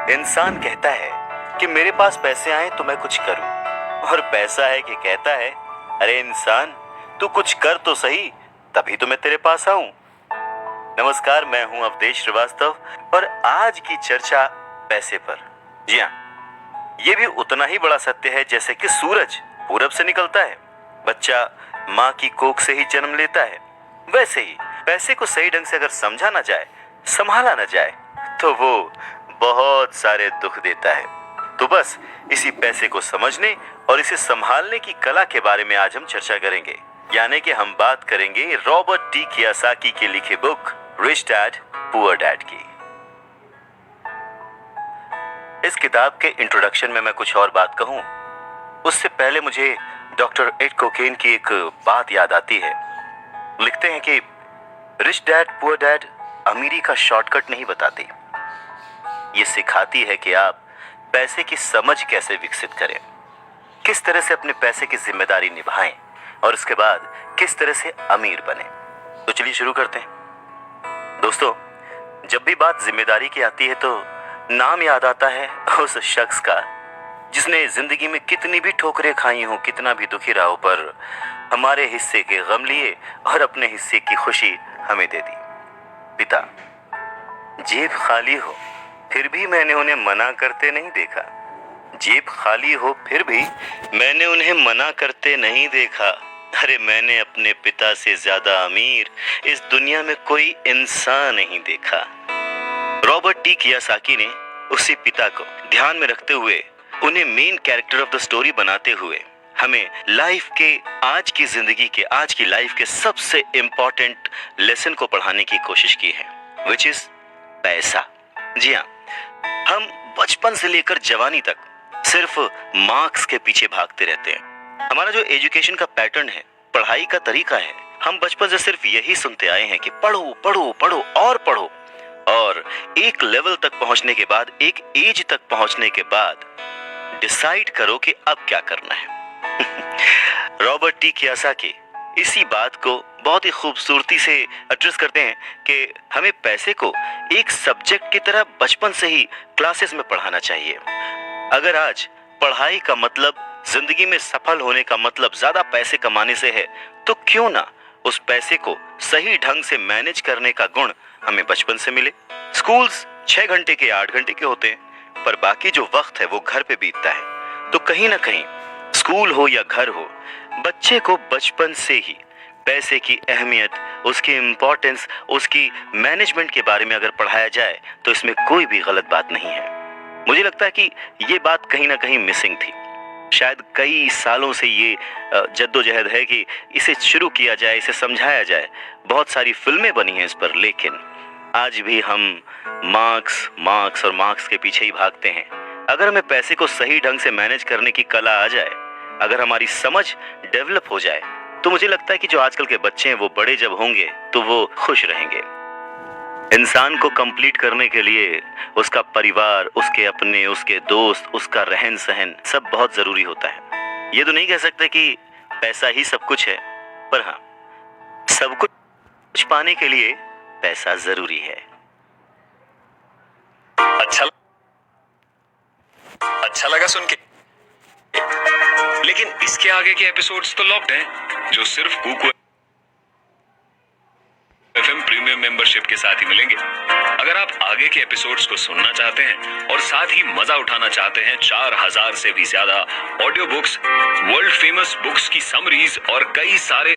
इंसान कहता है कि मेरे पास पैसे आए तो मैं कुछ करूं, और पैसा है कि कहता है अरे इंसान तू कुछ कर तो सही, तभी तो मैं तेरे पास आऊं। नमस्कार, मैं हूं अवधेश श्रीवास्तव और आज की चर्चा पैसे पर। जी हाँ, ये भी उतना ही बड़ा सत्य है जैसे कि सूरज पूरब से निकलता है, बच्चा माँ की कोख से ही जन्म लेता है, वैसे ही पैसे को सही ढंग से अगर समझा ना जाए, संभाला ना जाए, तो वो बहुत सारे दुख देता है। तो बस इसी पैसे को समझने और इसे संभालने की कला के बारे में आज हम चर्चा करेंगे। यानी कि हम बात करेंगे रॉबर्ट टी कियोसाकी की लिखी book rich dad poor dad की। इस किताब के इंट्रोडक्शन में मैं कुछ और बात कहूं, उससे पहले मुझे डॉक्टर एड कोकेन की एक बात याद आती है। लिखते हैं कि रिच डैड पुअर डैड अमीरी का शॉर्टकट नहीं बताती, ये सिखाती है कि आप पैसे की समझ कैसे विकसित करें, किस तरह से अपने पैसे की जिम्मेदारी निभाएं और उसके बाद किस तरह से अमीर बने। तो चलिए शुरू करते हैं। दोस्तों, जब भी बात जिम्मेदारी की आती है तो नाम याद आता है उस शख्स का जिसने जिंदगी में कितनी भी ठोकरें खाई हो, कितना भी दुखी रहा हो, पर हमारे हिस्से के गम लिए और अपने हिस्से की खुशी हमें दे दी। पिता। जेब खाली हो फिर भी मैंने उन्हें मना करते नहीं देखा, जेब खाली हो फिर भी मैंने उन्हें मना करते नहीं देखा। अरे मैंने अपने पिता से ज्यादा अमीर इस दुनिया में कोई इंसान नहीं देखा। रॉबर्ट टी कियोसाकी ने उसी पिता को ध्यान में रखते हुए, उन्हें main character of the story बनाते हुए हमें लाइफ के, आज की जिंदगी के, आज की लाइफ के सबसे इंपॉर्टेंट लेसन को पढ़ाने की कोशिश की है, विच इज पैसा। जी हाँ, हम बचपन से लेकर जवानी तक सिर्फ मार्क्स के पीछे भागते रहते हैं। हमारा जो एजुकेशन का पैटर्न है, पढ़ाई का तरीका है, हम बचपन से सिर्फ यही सुनते आए हैं कि पढ़ो पढ़ो पढ़ो और पढ़ो, और एक लेवल तक पहुंचने के बाद, एक एज तक पहुंचने के बाद डिसाइड करो कि अब क्या करना है। रॉबर्ट टी कियोसाकी इसी बात को बहुत ही खूबसूरती से एड्रेस करते हैं कि हमें पैसे को एक सब्जेक्ट की तरह बचपन से ही क्लासेस में पढ़ाना चाहिए। अगर आज पढ़ाई का मतलब, जिंदगी में सफल होने का मतलब ज्यादा पैसे कमाने से है, तो क्यों ना उस पैसे को सही ढंग से मैनेज करने का गुण हमें बचपन से मिले। स्कूल्स 6 घंटे के 8 घंटे के होते हैं, पर बाकी जो वक्त है वो घर पे बीतता है। तो कहीं ना कहीं स्कूल हो या घर हो, बच्चे को बचपन से ही पैसे की अहमियत, उसकी इम्पोर्टेंस, उसकी मैनेजमेंट के बारे में अगर पढ़ाया जाए तो इसमें कोई भी गलत बात नहीं है। मुझे लगता है कि ये बात कहीं ना कहीं मिसिंग थी। शायद कई सालों से ये जद्दोजहद है कि इसे शुरू किया जाए, इसे समझाया जाए। बहुत सारी फिल्में बनी हैं इस पर, लेकिन आज भी हम मार्क्स मार्क्स और मार्क्स के पीछे ही भागते हैं। अगर हमें पैसे को सही ढंग से मैनेज करने की कला आ जाए, अगर हमारी समझ डेवलप हो जाए, तो मुझे लगता है कि जो आजकल के बच्चे हैं वो बड़े जब होंगे तो वो खुश रहेंगे। इंसान को कंप्लीट करने के लिए उसका परिवार, उसके अपने, उसके दोस्त, उसका रहन सहन सब बहुत जरूरी होता है। ये तो नहीं कह सकते कि पैसा ही सब कुछ है, पर हाँ, सब कुछ पाने के लिए पैसा जरूरी है। अच्छा लगा सुन के, लेकिन इसके आगे के एपिसोड्स तो लॉक्ड हैं, जो सिर्फ कुकू एफएम प्रीमियम मेंबरशिप के साथ ही मिलेंगे। अगर आप आगे के एपिसोड्स को सुनना चाहते हैं और साथ ही मजा उठाना चाहते हैं 4000 से भी ज्यादा audio books, world famous books की समरीज और कई सारे